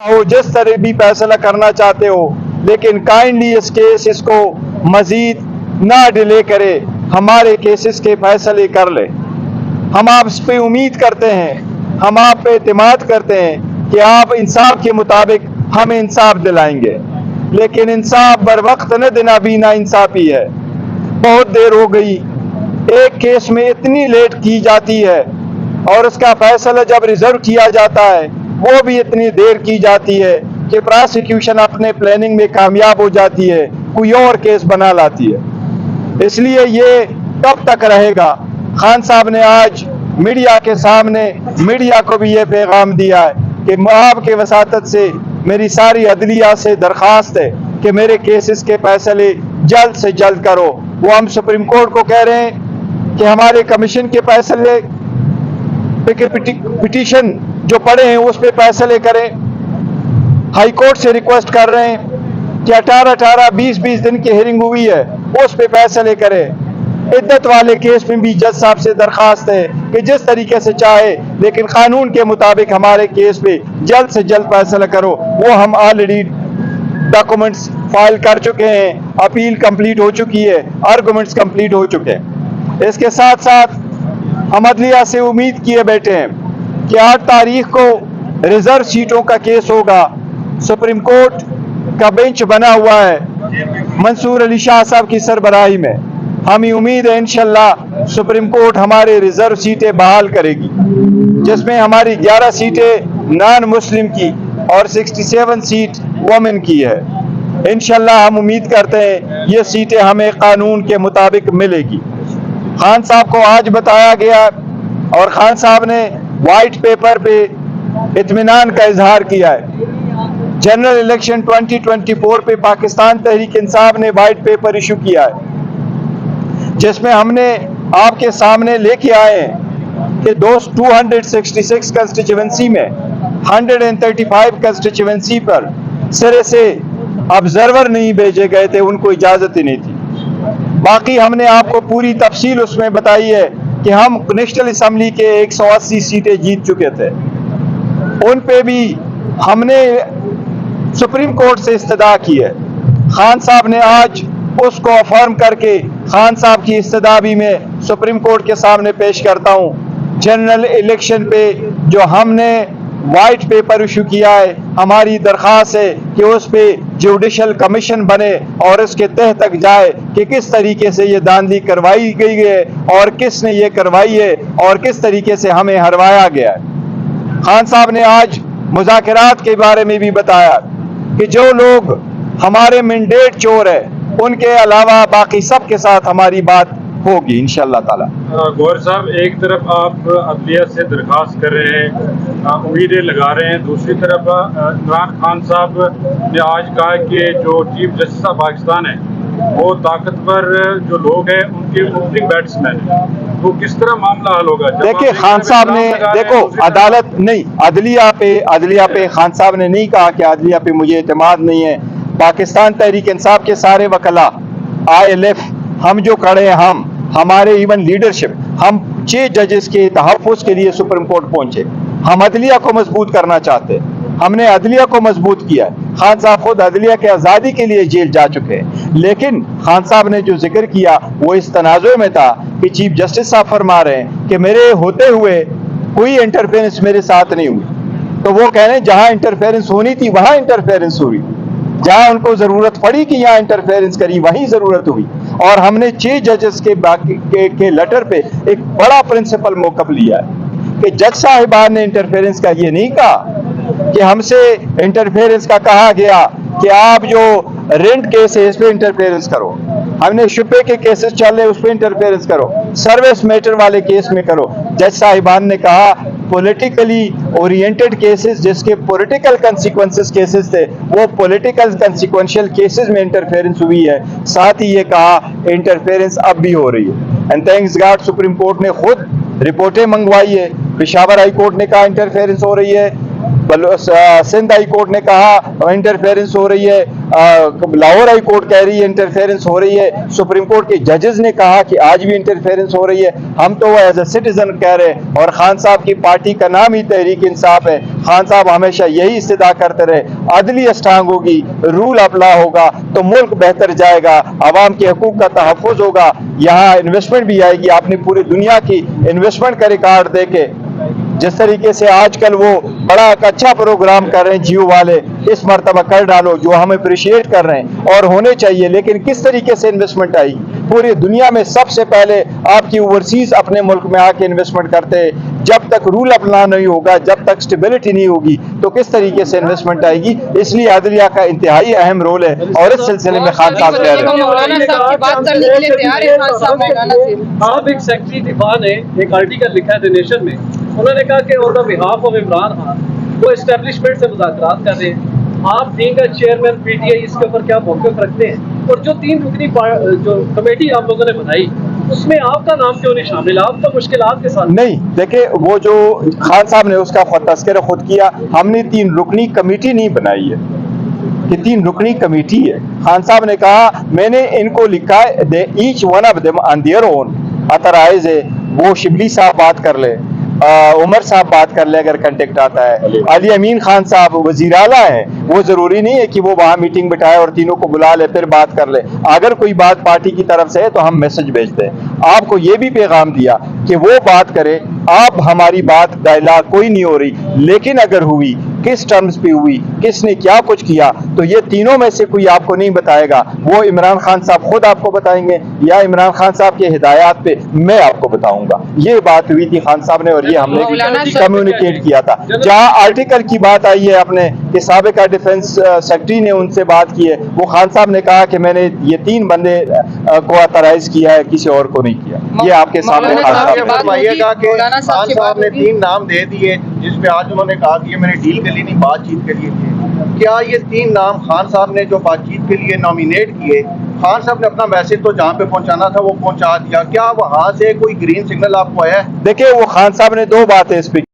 हो, जिस तरह भी फैसला करना चाहते हो, लेकिन काइंडली इस केस इसको मजीद ना डिले करे, हमारे केसेस के फैसले कर ले। हम आप पे उम्मीद करते हैं, हम आप पे एतमाद करते हैं कि आप इंसाफ के मुताबिक हमें इंसाफ दिलाएंगे, लेकिन इंसाफ बर वक्त न देना भी ना इंसाफी है। बहुत देर हो गई, एक केस में इतनी लेट की जाती है और उसका फैसला जब रिजर्व किया जाता है वो भी इतनी देर की जाती है कि प्रोसिक्यूशन अपने प्लानिंग में कामयाब हो जाती है, कोई और केस बना लाती है। इसलिए ये कब तक रहेगा? खान साहब ने आज मीडिया के सामने मीडिया को भी ये पैगाम दिया है कि आपके वसातत से मेरी सारी अदलिया से दरख्वास्त है कि मेरे केसेस के फैसले जल्द से जल्द करो। वो हम सुप्रीम कोर्ट को कह रहे हैं कि हमारे कमीशन के फैसले पिटीशन जो पड़े हैं उस पर फैसले करें। हाई कोर्ट से रिक्वेस्ट कर रहे हैं कि 18-18, 20-20 दिन की हियरिंग हुई है, उस पर फैसले करें। इद्दत वाले केस में भी जज साहब से दरखास्त है कि जिस तरीके से चाहे, लेकिन कानून के मुताबिक हमारे केस पे जल्द से जल्द फैसला करो। वो हम ऑलरेडी डॉक्यूमेंट्स फाइल कर चुके हैं, अपील कंप्लीट हो चुकी है, आर्गूमेंट्स कंप्लीट हो चुके हैं। इसके साथ साथ हम अदलिया से उम्मीद किए बैठे हैं कि 8 तारीख को रिजर्व सीटों का केस होगा। सुप्रीम कोर्ट का बेंच बना हुआ है मंसूर अली शाह साहब की सरबराही में। हमें उम्मीद है इंशाल्लाह सुप्रीम कोर्ट हमारे रिजर्व सीटें बहाल करेगी, जिसमें हमारी 11 सीटें नॉन मुस्लिम की और 67 सीट वोमेन की है। इंशाल्लाह हम उम्मीद करते हैं ये सीटें हमें कानून के मुताबिक मिलेगी। खान साहब को आज बताया गया और खान साहब ने वाइट पेपर पे इत्मीनान का इजहार किया है। जनरल इलेक्शन 2024 पे पाकिस्तान तहरीक इंसाफ ने वाइट पेपर इशू किया है, जिसमें हमने आपके सामने लेके आए हैं कि 266 कंस्टिट्यूएंसी में 135 कंस्टिट्यूएंसी पर सिरे से ऑब्जर्वर नहीं भेजे गए थे, उनको इजाजत ही नहीं थी। बाकी हमने आपको पूरी तफसील उसमें बताई है कि हम नेशनल असम्बली के 180 सीटें जीत चुके थे। उन पे भी हमने सुप्रीम कोर्ट से इस्तदा की है। खान साहब ने आज उसको अफर्म करके खान साहब की इस्तदाबी में सुप्रीम कोर्ट के सामने पेश करता हूँ। जनरल इलेक्शन पे जो हमने वाइट पेपर इशू किया है, हमारी दरख्वास्त है कि उस पे जुडिशल कमीशन बने और इसके तह तक जाए कि किस तरीके से ये धांधली करवाई गई है और किसने ये करवाई है और किस तरीके से हमें हरवाया गया है। खान साहब ने आज मुज़ाकरात के बारे में भी बताया कि जो लोग हमारे मैंडेट चोर है उनके अलावा बाकी सब के साथ हमारी बात होगी इंशाअल्लाह ताला। गौहर साहब, एक तरफ आप अदलिया से दरखास्त कर रहे हैं, उम्मीदें लगा रहे हैं, दूसरी तरफ इमरान खान साहब ने आज कहा कि जो चीफ जस्टिस ऑफ पाकिस्तान है वो ताकतवर जो लोग हैं उनके ओपनिंग बैट्समैन है, तो किस तरह मामला हल होगा? देखिए, खान साहब ने देखो अदालत नहीं, अदलिया पे खान साहब ने नहीं कहा कि अदलिया पे मुझे एतमाद नहीं है। पाकिस्तान तहरीक इंसाफ के सारे वकला, ILF, हम जो खड़े हैं, हमारे इवन लीडरशिप, हम 6 जजेस के तहफ़्फ़ुज़ के लिए सुप्रीम कोर्ट पहुंचे। हम अदलिया को मजबूत करना चाहते हैं, हमने अदलिया को मजबूत किया। खान साहब खुद अदलिया के आज़ादी के लिए जेल जा चुके हैं, लेकिन खान साहब ने जो जिक्र किया वो इस तनाज़ुर में था कि चीफ जस्टिस साहब फरमा रहे हैं कि मेरे होते हुए कोई इंटरफेरेंस मेरे साथ नहीं हुई। तो वो कह रहे हैं जहां इंटरफेरेंस होनी थी वहां इंटरफेरेंस हुई, जहां उनको जरूरत पड़ी कि यहाँ इंटरफेरेंस करी वहीं जरूरत हुई। और हमने 6 जजेस के लेटर पे एक बड़ा प्रिंसिपल मौकफ लिया है कि जज साहिबान ने इंटरफेरेंस का ये नहीं कहा कि हमसे इंटरफेरेंस का कहा गया कि आप जो रेंट केस है इस पे इंटरफेरेंस करो, हमने शुबे के केसेस चल रहे उस पे इंटरफेरेंस करो, सर्विस मैटर वाले केस में करो। जज साहिबान ने कहा पॉलिटिकली ओरिएंटेड केसेस, जिसके पॉलिटिकल कंसिक्वेंसेस केसेस थे, वो पॉलिटिकल कंसिक्वेंशियल केसेस में इंटरफेरेंस हुई है। साथ ही ये कहा इंटरफेरेंस अब भी हो रही है। And thanks God supreme court ने खुद रिपोर्टें मंगवाई है। पेशावर हाई कोर्ट ने कहा इंटरफेरेंस हो रही है, सिंध हाई कोर्ट ने कहा इंटरफेरेंस हो रही है, लाहौर हाई कोर्ट कह रही है इंटरफेरेंस हो रही है, सुप्रीम कोर्ट के जजेस ने कहा कि आज भी इंटरफेरेंस हो रही है। हम तो एज ए सिटीजन कह रहे हैं, और खान साहब की पार्टी का नाम ही तहरीक इंसाफ है। खान साहब हमेशा यही इस्तदा करते रहे, अदली स्ट्रांग होगी, रूल अपला होगा तो मुल्क बेहतर जाएगा, आवाम के हकूक का तहफ़्फ़ुज़ होगा, यहाँ इन्वेस्टमेंट भी आएगी। आपने पूरी दुनिया की इन्वेस्टमेंट का रिकॉर्ड देखे, जिस तरीके से आजकल वो बड़ा एक अच्छा प्रोग्राम कर रहे हैं जियो वाले, इस मरतबा कर डालो, जो हम अप्रिशिएट कर रहे हैं और होने चाहिए। लेकिन किस तरीके से इन्वेस्टमेंट आई? पूरी दुनिया में सबसे पहले आपकी ओवरसीज अपने मुल्क में आके इन्वेस्टमेंट करते हैं। जब तक रूल अपना नहीं होगा, जब तक स्टेबिलिटी नहीं होगी, तो किस तरीके से इन्वेस्टमेंट आएगी? इसलिए अदलिया का इंतहाई अहम रोल है, और इस सिलसिले में खान साहब कह रहे हैं। आप एक सेक्रेटरी दिफा ने एक आर्टिकल लिखा है द नेशन में, उन्होंने कहा कि on the behalf of Imran Khan वो एस्टेब्लिशमेंट से मुज़ाकरात कर रहे हैं। आप बीइंग अ चेयरमैन पीटीआई इसके ऊपर क्या मौक़िफ़ रखते हैं? और जो 3 रुकनी जो कमेटी आप लोगों ने बनाई, उसमें आपका नाम क्यों नहीं शामिल? आप तो मुश्किलात के साथ नहीं। देखिए, वो जो खान साहब ने उसका तस्करा खुद किया, हमने 3 रुकनी कमेटी नहीं बनाई है कि 3 रुकनी कमेटी है। खान साहब ने कहा मैंने इनको लिखा है, they each one of them on their own authorise है। वो शिबली साहब बात कर ले, उमर साहब बात कर ले अगर कंटेक्ट आता है, अली अमीन खान साहब वजीर आला है, वो जरूरी नहीं है कि वो वहां मीटिंग बिठाए और तीनों को बुला ले फिर बात कर ले। अगर कोई बात पार्टी की तरफ से है तो हम मैसेज भेजते हैं। आपको ये भी पैगाम दिया कि वो बात करे, आप हमारी बात डायलॉग कोई नहीं हो रही, लेकिन अगर हुई किस टर्म्स पे हुई, किसने क्या कुछ किया, तो ये तीनों में से कोई आपको नहीं बताएगा। वो इमरान खान साहब खुद आपको बताएंगे, या इमरान खान साहब के हिदायत पे मैं आपको बताऊंगा। ये बात हुई थी खान साहब ने, और ये हमने कम्युनिकेट किया था। जहां आर्टिकल की बात आई है अपने कि साबिका डिफेंस सेक्रेटरी ने उनसे बात की है, वो खान साहब ने कहा कि मैंने ये 3 बंदे को ऑथराइज किया है, किसी और को नहीं किया। ये आपके सामने खान साहब ने 3 नाम दे दिए, जिसपे आज उन्होंने कहा कि ये मैंने डील के लिए नहीं, बातचीत के लिए थे। क्या ये 3 नाम खान साहब ने जो बातचीत के लिए नॉमिनेट किए, खान साहब ने अपना मैसेज तो जहां पे पहुंचाना था वो पहुंचा दिया, क्या वहां से कोई ग्रीन सिग्नल आपको आया है? देखिए, वो खान साहब ने 2 बातें इस पे